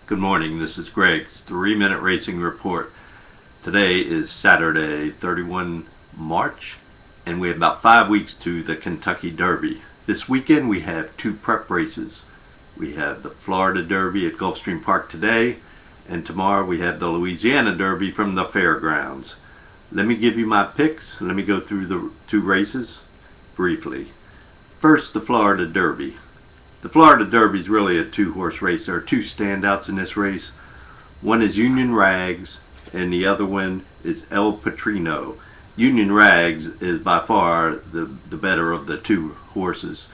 Good morning, this is Greg's 3-Minute Racing Report. Today is Saturday, 31 March, and we have about 5 weeks to the Kentucky Derby. This weekend we have 2 prep races. We have the Florida Derby at Gulfstream Park today, and tomorrow we have the Louisiana Derby from the fairgrounds. Let me give you my picks. Let me go through the 2 races briefly. First, the Florida Derby. The Florida Derby is really a 2-horse race. There are 2 standouts in this race. One is Union Rags, and the other one is El Patrino. Union Rags is by far the better of the 2 horses.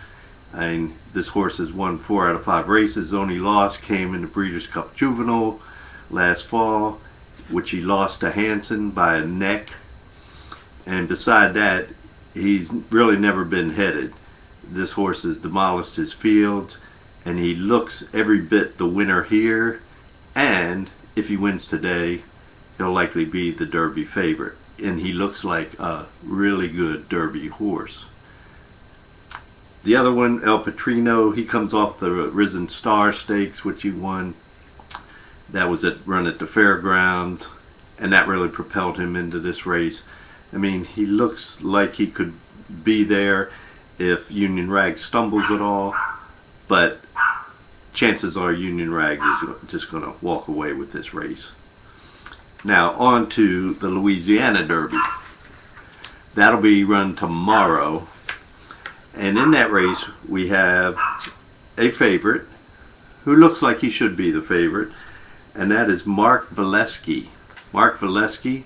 And this horse has won 4 out of 5 races. The only loss came in the Breeders' Cup Juvenile last fall, which he lost to Hansen by a neck. And beside that, he's really never been headed. This horse has demolished his field, and he looks every bit the winner here, and if he wins today, he'll likely be the Derby favorite, and he looks like a really good Derby horse. The other one, El Patrino, he comes off the Risen Star Stakes, which he won. That was run at the fairgrounds, and that really propelled him into this race. I mean, he looks like he could be there if Union Rag stumbles at all, but chances are Union Rag is just going to walk away with this race. Now on to the Louisiana Derby. That'll be run tomorrow, and in that race we have a favorite who looks like he should be the favorite, and that is Mark Valesky. Mark Valesky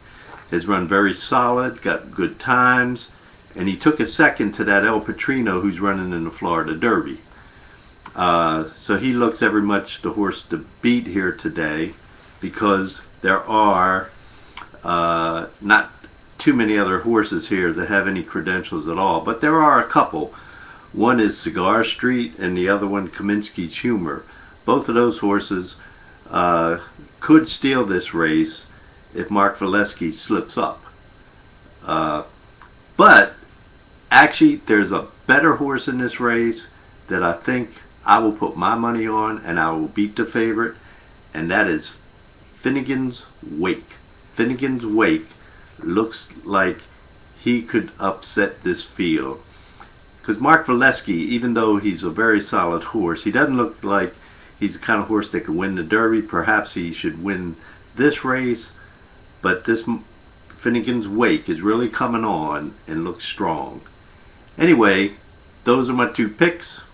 has run very solid, got good times, and he took a second to that El Patrino who's running in the Florida Derby. So he looks every much the horse to beat here today, because there are not too many other horses here that have any credentials at all, but there are a couple. One is Cigar Street and the other one Kaminsky's Humor. Both of those horses could steal this race if Mark Valesky slips up. But actually, there's a better horse in this race that I think I will put my money on, and I will beat the favorite, and that is Finnegan's Wake. Finnegan's Wake looks like he could upset this field, because Mark Valesky, even though he's a very solid horse, he doesn't look like he's the kind of horse that could win the Derby. Perhaps he should win this race, but this Finnegan's Wake is really coming on and looks strong. Anyway, those are my 2 picks.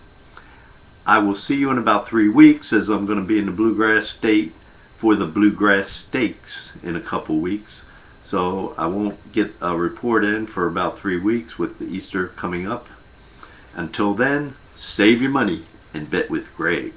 I will see you in about 3 weeks, as I'm going to be in the Bluegrass State for the Bluegrass Stakes in a couple weeks. So I won't get a report in for about 3 weeks with the Easter coming up. Until then, save your money and bet with Greg.